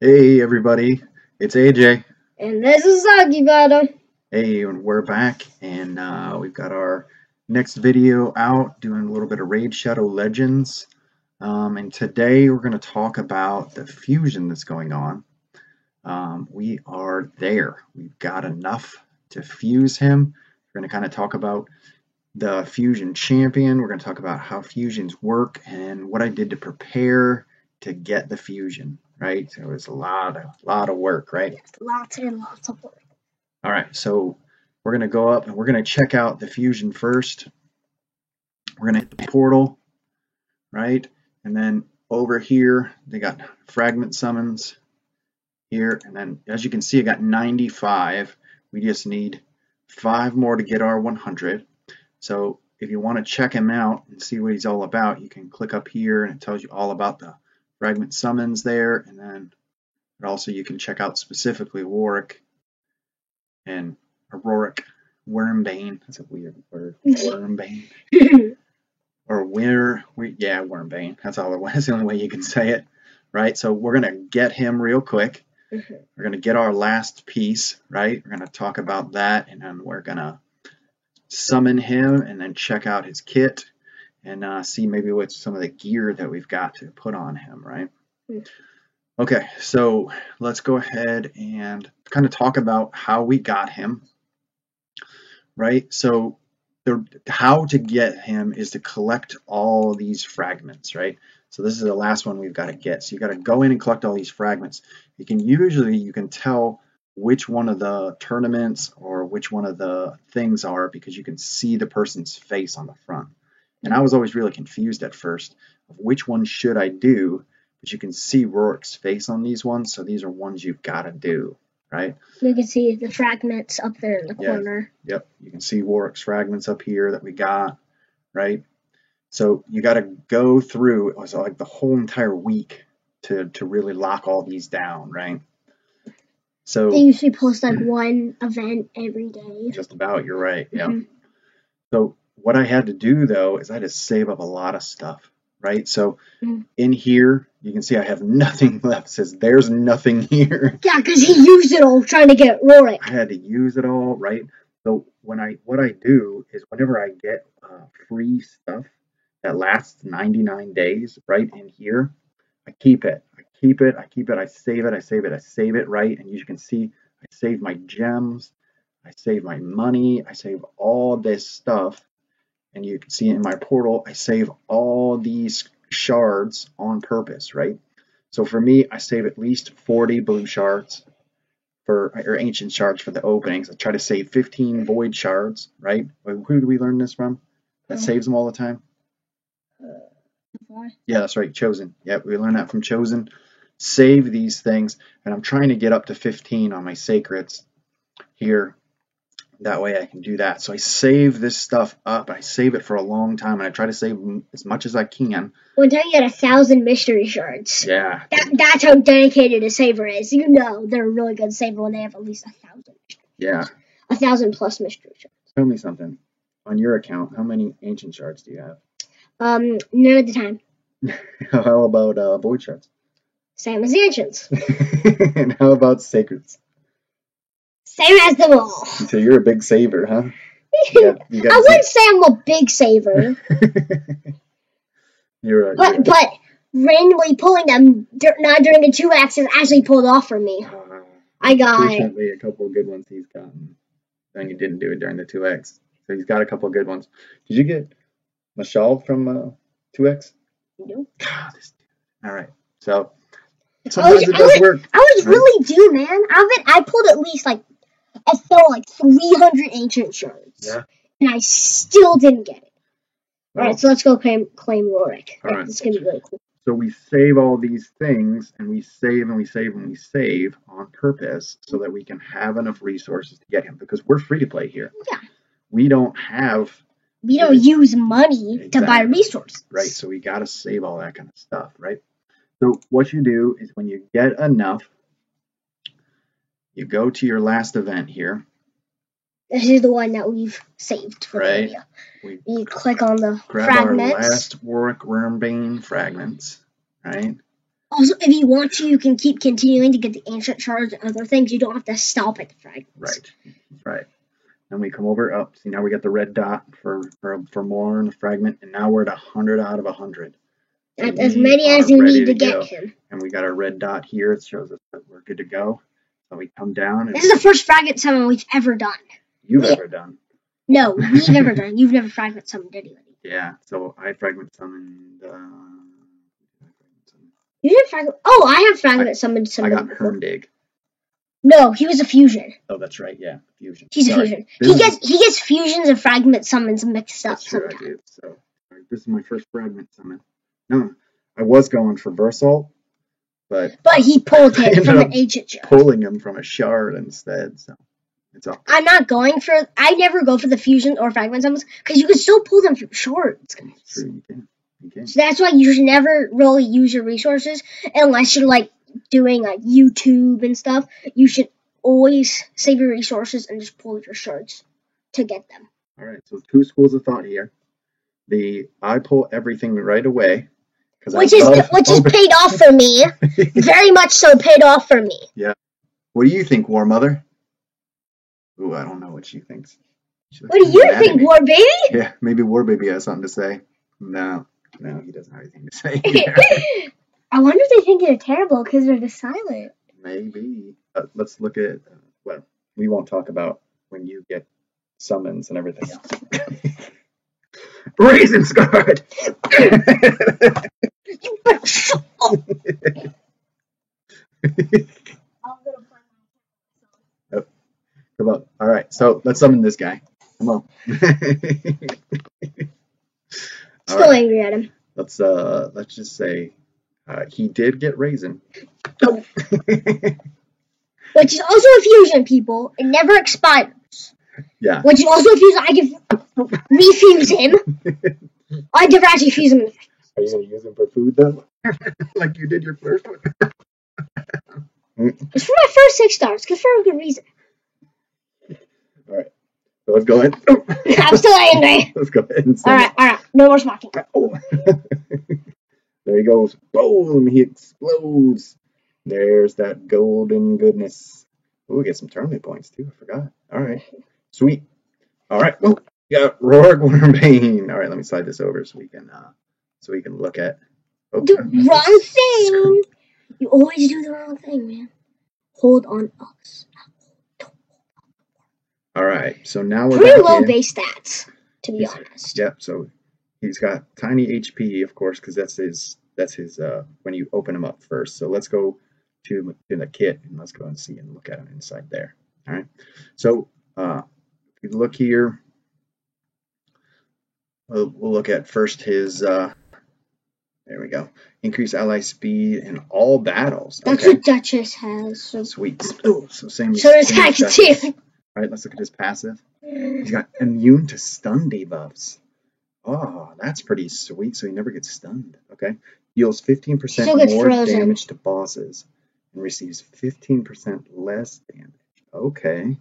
Hey everybody, it's AJ. And this is Soggy Bottom. Hey, and we're back, and we've got our next video out doing a little bit of Raid Shadow Legends. And today we're going to talk about the fusion that's going on. We are there. We've got enough to fuse him. We're going to kind of talk about the fusion champion. We're going to talk about how fusions work and what I did to prepare to get the fusion. Right, so it was a lot of work, right? Yes, lots and lots of work. All right, so we're going to go up and we're going to check out the fusion first. We're going to hit the portal, right? And then over here, they got fragment summons here. And then as you can see, I got 95. We just need 5 more to get our 100. So if you want to check him out and see what he's all about, you can click up here and it tells you all about the fragment summons there. And then also you can check out specifically Warwick and Auroric Wormbane. That's a weird word. Wormbane. Or Wormbane. That's the only way you can say it. Right? So we're gonna get him real quick. We're gonna get our last piece, right? We're gonna talk about that, and then we're gonna summon him and then check out his kit and see maybe what's some of the gear that we've got to put on him, right? Okay, so let's go ahead and kind of talk about how we got him, right? So how to get him is to collect all these fragments, right? So this is the last one we've got to get. So you got to go in and collect all these fragments. You can tell which one of the tournaments or which one of the things are because you can see the person's face on the front. And I was always really confused at first of which one should I do, but you can see Rorik's face on these ones, so these are ones you've got to do, right? You can see the fragments up there in the corner. Yep, you can see Warwick's fragments up here that we got, right? So you got to go through like the whole entire week to really lock all these down, right? So they usually post like one event every day. Just about, you're right. Yeah. So what I had to do though is I had to save up a lot of stuff, right? So in here you can see I have nothing left. It says there's nothing here. Yeah, because he used it all trying to get Rorik. I had to use it all, right? So what I do is whenever I get free stuff that lasts 99 days, right in here, I keep it. I save it, right? And you can see I save my gems, I save my money, I save all this stuff. And you can see in my portal, I save all these shards on purpose, right? So for me, I save at least 40 blue shards or ancient shards for the openings. I try to save 15 void shards, right? Who do we learn this from? That saves them all the time? Yeah, that's right, Chosen. Yeah, we learned that from Chosen. Save these things, and I'm trying to get up to 15 on my sacreds here. That way I can do that. So I save this stuff up. I save it for a long time, and I try to save as much as I can. One time you get 1,000 mystery shards. Yeah. That's how dedicated a saver is. You know they're a really good saver when they have at least 1,000. Yeah. 1,000 plus mystery shards. Tell me something. On your account, how many ancient shards do you have? None at the time. How about void shards? Same as the ancients. And how about sacreds? Same as them all. So you're a big saver, huh? Yeah, I wouldn't say I'm a big saver. You're but randomly pulling them not during a 2x is actually pulled off for me. I got a couple of good ones he's gotten. Then he didn't do it during the 2x. So he's got a couple of good ones. Did you get Mashal from 2x? Nope. God, this dude. All right. So sometimes it does work. I was really due, man. I pulled at least I felt like 300 ancient shards. Yeah. And I still didn't get it. Alright, so let's go claim Rorik. Alright. This is going to be really cool. So we save all these things, and we save and we save and we save on purpose so that we can have enough resources to get him, because we're free to play here. Yeah. We don't use money to buy resources. Right, so we got to save all that kind of stuff, right? So what you do is when you get enough, you go to your last event here. This is the one that we've saved for the video. You click on the grab fragments. Our last Warwick Wormbane fragments, right? Also, if you want to, you can keep continuing to get the ancient shards and other things. You don't have to stop at the fragments. Right. Then we come over up. See, now we got the red dot for more in the fragment, and now we're at 100 out of 100. That's as many as you need to get him. And we got our red dot here. It shows us that we're good to go. So we come down. And this is the first fragment summon we've ever done. You've ever done? No, we've never done. You've never fragment summoned anybody. Yeah, so I fragment summoned. You did fragment. Oh, I have fragment summoned somebody. I got Hermdig. No, he was a fusion. Oh, that's right. Yeah, fusion. He's a fusion. He gets fusions and fragment summons mixed up sometimes. I do. So this is my first fragment summon. No, I was going for Versalt, but he pulled him from an ancient shard. Pulling him from a shard instead. So it's all. I'm not going for. I never go for the fusion or fragment summons because you can still pull them from shards. That's true. You can. So that's why you should never really use your resources unless you're like doing like YouTube and stuff. You should always save your resources and just pull your shards to get them. All right, so 2 schools of thought here. I pull everything right away, which is paid off for me. Very much so paid off for me. Yeah. What do you think, War Mother? Ooh, I don't know what she thinks. What do you think, War Baby? Yeah, maybe War Baby has something to say. No, he doesn't have anything to say. I wonder if they think they're terrible because they're just silent. Maybe. Let's look at. Well, we won't talk about when you get summons and everything else. Raisin Scarred! You better shut up! Come on. All right, so let's summon this guy. Come on. Still angry at him. Let's just say he did get Raisin. Which is also a fusion, people. It never expires. Yeah. Which is also a fusion. I can refuse him. I never actually fuse him. Are you going to use him for food, though? Like you did your first one? It's for my first 6 stars, because for a good reason. Alright. So let's go ahead. I'm still angry. Let's go ahead and Alright. No more smacking. Oh. There he goes. Boom! He explodes. There's that golden goodness. Oh, we get some tournament points, too. I forgot. Alright. Sweet. Alright. Well, we got Roark Wormbane. Alright, let me slide this over so we can look at. Oh, the wrong thing! You always do the wrong thing, man. Hold on us. Alright, so now we're pretty low base stats, to be honest. Yep, so he's got tiny HP, of course, because that's his when you open him up first. So let's go to the kit and let's go and see and look at him inside there. Alright. So if you look here, we'll look at first his there we go. Increase ally speed in all battles. That's what Duchess has. So. Sweet. Oh, so same. So does Hacky too. All right, let's look at his passive. He's got immune to stun debuffs. Oh, that's pretty sweet. So he never gets stunned. Okay. Deals 15% more damage to bosses and receives 15% less damage. Okay.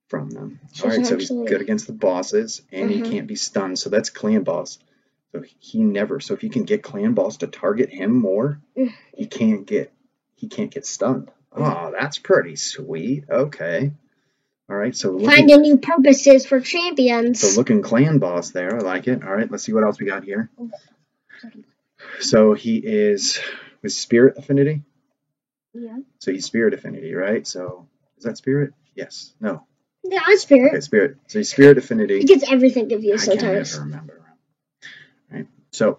From them. All right, so he's good against the bosses and he can't be stunned. So that's clan boss. So so if you can get clan boss to target him more, he can't get stunned. Oh, that's pretty sweet. Okay. All right, so finding new purposes for champions. So looking clan boss there, I like it. All right, let's see what else we got here. So he is with spirit affinity. Yeah. So he's spirit affinity, right? So is that spirit? Yes. No. Yeah, it's spirit. Okay, spirit. So he's spirit affinity. He gets everything confused sometimes. I can't ever remember. Right. So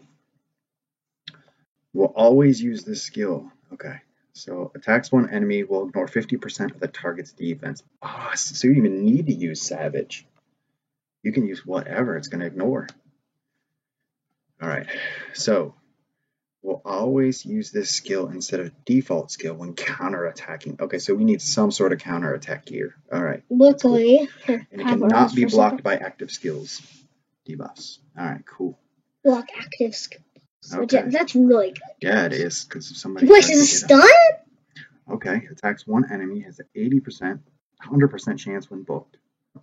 we'll always use this skill. Okay. So attacks one enemy will ignore 50% of the target's defense. Oh, so you even need to use Savage. You can use whatever it's going to ignore. All right. So we'll always use this skill instead of default skill when counterattacking. Okay, so we need some sort of counterattack gear. All right. Luckily. Cool. And it cannot be blocked by active skills debuffs. All right, cool. Block active skills. Okay. That's really good. Yeah, it is, because somebody... Wait, is it stun? Okay, attacks one enemy, has an 100% chance when booked.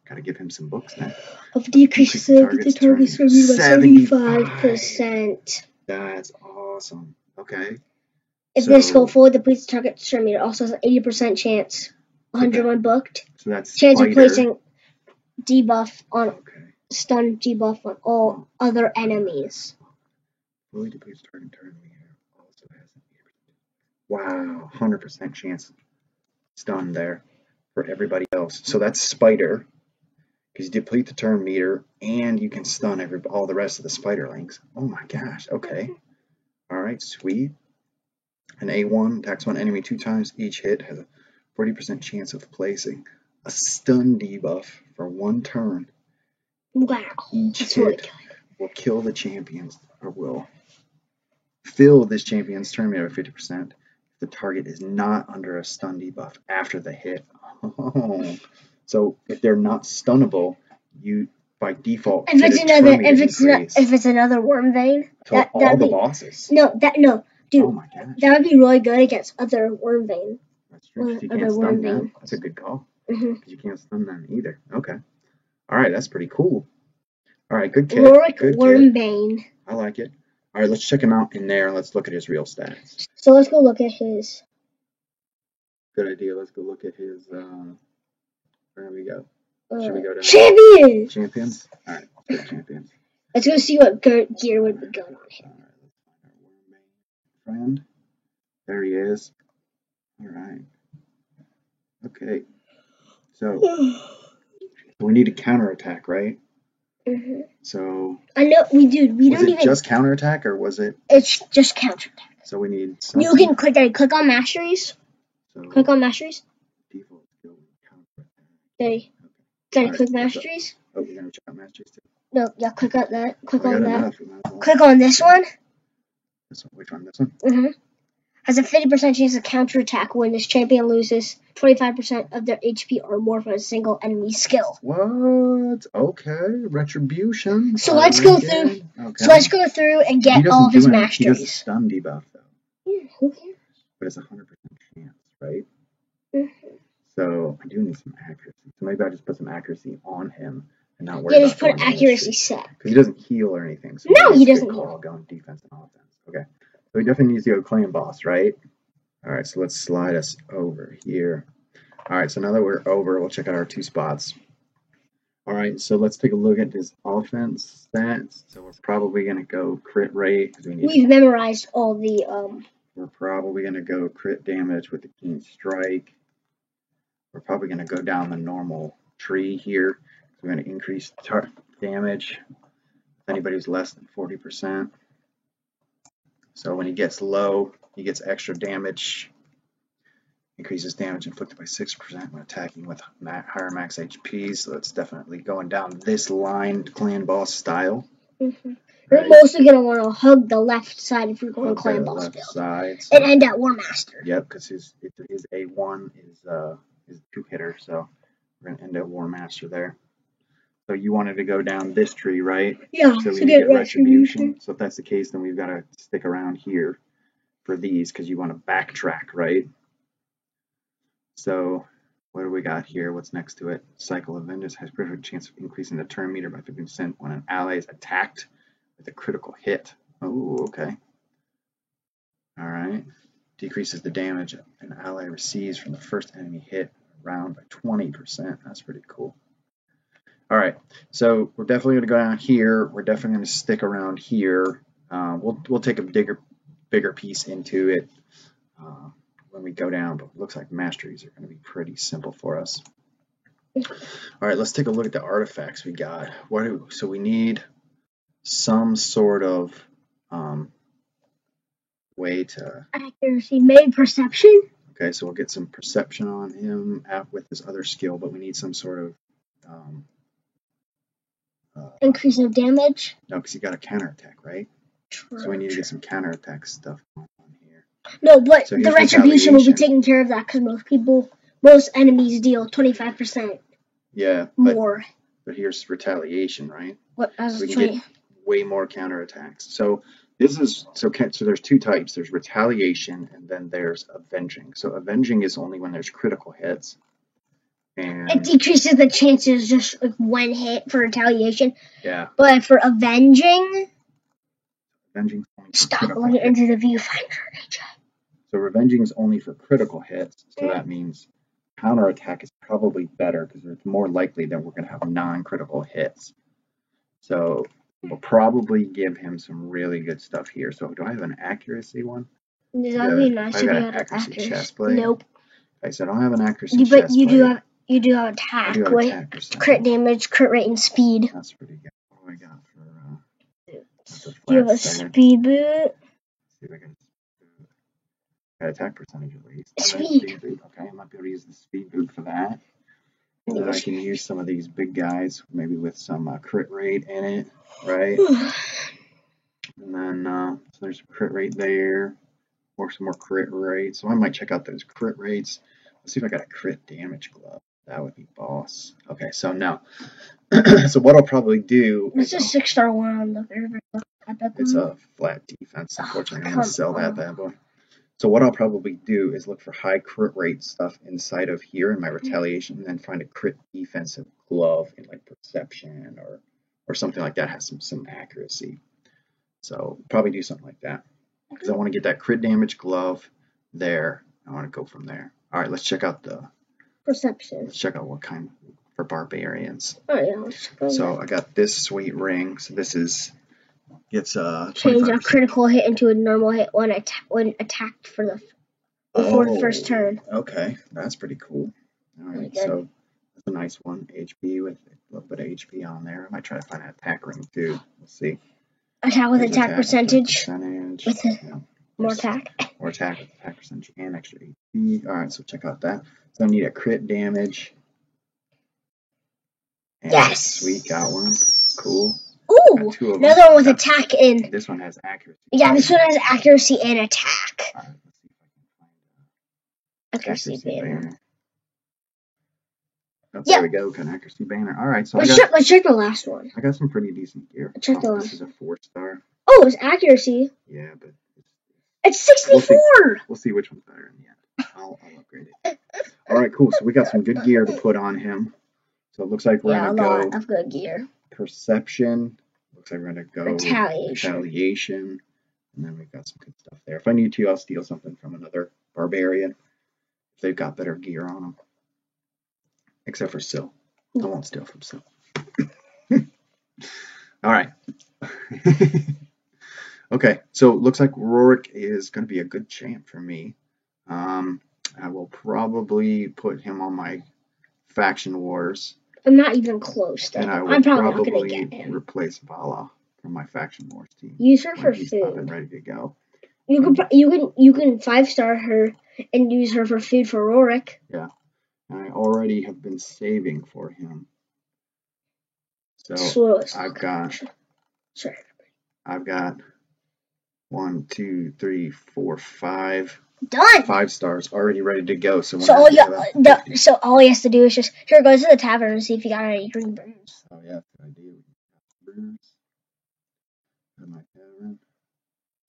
Gotta give him some books then. Of decrease the target's by 75%. That's awesome. Okay. If this skill fully depletes the target's turn meter, also has an 80% chance, 100 when booked. So that's chance spider. of placing debuff on Okay. stun debuff on all other enemies. Fully depletes target turn meter. Also has an 80%. Wow, 100% chance stun there for everybody else. So that's spider. Because you deplete the turn meter and you can stun all the rest of the spiderlings. Oh my gosh, okay. Alright, sweet. An A1 attacks one enemy 2 times. Each hit has a 40% chance of placing a stun debuff for 1 turn. Wow. Each That's hit really good. will kill the champions, or will fill this champion's turn meter by 50% if the target is not under a stun debuff after the hit. Oh. So if they're not stunnable, you by default if it's another worm vein, the bosses. No, dude. Oh my gosh. That would be really good against other worm vein. That's true. You can't stun them. That's a good call. Because you can't stun them either. Okay. All right, that's pretty cool. All right, good kid. Rorik Wormbane. I like it. All right, let's check him out in there. Let's look at his real stats. So let's go look at his. Good idea. Let's go look at his. Where do we go? Should we go to Champions? Champions? All right, let's go Champions. Let's go see what gear would be good on him. All right, let's find our Wormbane friend. There he is. All right. Okay. So we need a counterattack, right? Mm-hmm. So I know we do. We don't even. Was it just counterattack, or was it? It's just counterattack. So we need something. You can click on masteries. So click on masteries. Default skill counterattack. Okay. Can I click masteries? Oh, we're gonna check out masteries too. No, yeah, click on that. Click on that. Well. Click on this one. This one. Which one? This one? Mm-hmm. Has a 50% chance of counterattack when this champion loses 25% of their HP or more from a single enemy skill. What? Okay, retribution. So let's go through. Okay. So let's go through and get all of his masteries. He does a stun debuff though. Yeah, who cares? But it's 100% chance, right? Mm-hmm. So I do need some accuracy. So maybe I just put some accuracy on him and not worry about. Yeah, just put accuracy set. Because he doesn't heal or anything. So no, he doesn't heal. Going defense and offense. Okay. So he definitely needs to go clan boss, right? All right, so let's slide us over here. All right, so now that we're over, we'll check out our 2 spots. All right, so let's take a look at his offense stats. So we're probably going to go crit rate. We've memorized all the... We're probably going to go crit damage with the Keen Strike. We're probably going to go down the normal tree here. So we're going to increase damage if anybody's less than 40%. So when he gets low, he gets extra damage. Increases damage inflicted by 6% when attacking with higher max HP. So it's definitely going down this line, clan boss style. Mm-hmm. Right. You're mostly going to want to hug the left side if you're going clan boss build. Side, so. And end at War Master. Yep, because his A1 is 2-hitter. So we're going to end at War Master there. So you wanted to go down this tree, right? Yeah, so we get retribution. So if that's the case, then we've got to stick around here for these because you want to backtrack, right? So what do we got here? What's next to it? Cycle of Vengeance has perfect chance of increasing the turn meter by 50% when an ally is attacked with a critical hit. Oh, okay. All right. Decreases the damage an ally receives from the first enemy hit round by 20%. That's pretty cool. All right, so we're definitely going to go down here. We're definitely going to stick around here. We'll take a bigger piece into it when we go down, but it looks like masteries are going to be pretty simple for us. All right, let's take a look at the artifacts we got. So we need some sort of way to... Accuracy, maybe perception? Okay, so we'll get some perception on him with his other skill, but we need some sort of... increase of damage? No, because he got a counterattack, right? True. So we need to get some counterattack stuff on here. No, but the retribution will be taking care of that because most enemies deal 25%. Yeah. More. But here's retaliation, right? What? So we can get way more counterattacks. So there's 2 types. There's retaliation and then there's avenging. So avenging is only when there's critical hits. And it decreases the chances just like 1 hit for retaliation. Yeah. But for avenging... Avenging. Stop looking into the viewfinder, AJ. So Revenging is only for critical hits, so that means counterattack is probably better because it's more likely that we're going to have non-critical hits. So we'll probably give him some really good stuff here. So do I have an accuracy one? That would be nice if you got had an accuracy chest plate. Nope. Okay, so I don't have an accuracy But chest you plate. You do have attack, I do have with attack percentage. crit damage, crit rate, and speed. That's pretty good. What do I got for You have a speed boot. Let's see if I can attack percentage at least. Speed boot. Okay, I might be able to use the speed boot for that. And then I can use some of these big guys, maybe with some crit rate in it, right? And then so there's a crit rate there, or some more crit rate. So I might check out those crit rates. Let's see if I got a crit damage glove. That would be boss. Okay, so now, so what I'll probably do. It's a 6-star one on the very It's a flat defense. Unfortunately, I'm gonna sell that bad boy. So what I'll probably do is look for high crit rate stuff inside of here in my retaliation, and then find a crit defensive glove in like perception or something like that has some accuracy. So probably do something like that because I want to get that crit damage glove there. I want to go from there. All right, let's check out the perception. Let's check out what kind for barbarians. Oh yeah. So I got this sweet ring. So this is gets change a critical hit into a normal hit when attacked for the first turn. Okay, that's pretty cool. All right, so that's a nice one. HP with a little bit of HP on there. I might try to find an attack ring too. We'll see. Attack with attack percentage. With more attack. More attack with attack percentage and extra HP. All right, so check out that. So I need a crit damage. And yes. Sweet, got one. Cool. Ooh, another one with attack and. This one has accuracy. Yeah, this one has accuracy and attack. All right, let's see if I can find accuracy banner. Oh, there we go, an accuracy banner. All right, so let's check the last one. I got some pretty decent gear. Check the last. This is a 4-star. Oh, it's accuracy. Yeah, but it's 64. We'll see which one's better in the end. I'll upgrade it. All right, cool. So we got some good gear to put on him. So it looks like we're gonna go. A lot of good gear. Perception. Looks like we're gonna go retaliation, and then we've got some good stuff there. If I need to, I'll steal something from another barbarian if they've got better gear on them. Except for Syl. I won't steal from Syl. All right. Okay, so it looks like Rorik is going to be a good champ for me. I will probably put him on my faction wars. I'm not even close though. And I'm probably not going to get him. Replace Vala from my faction wars team. Use her for he's food. Up and ready to go. You can 5-star her and use her for food for Rorik. Yeah. I already have been saving for him. So I've got 1, 2, 3, 4, 5. Done. 5 stars already ready to go. So all he has to do is just go to the tavern and see if you got any green brews. Oh yeah, good idea. Brews. At my tavern.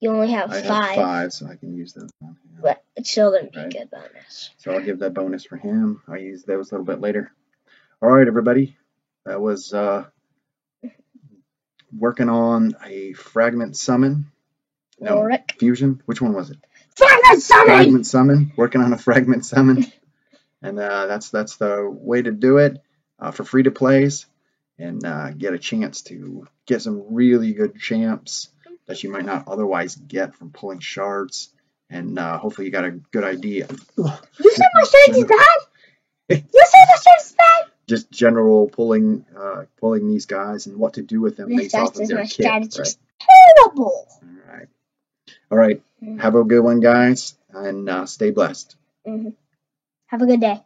You only have 5. I have 5, so I can use those on him. But it's still going to be a good bonus. So I'll give that bonus for him. I'll use those a little bit later. All right, everybody. That was working on a fragment summon. No, Rorik. Fusion. Which one was it? Fragment summon! Fragment summon. Working on a fragment summon. And that's the way to do it for free-to-plays. And get a chance to get some really good champs that you might not otherwise get from pulling shards. And hopefully you got a good idea. You said my shards is bad? You said my shards is bad? Just general pulling these guys and what to do with them based off of their kit. Right? Terrible. All right. Have a good one, guys, and stay blessed. Have a good day.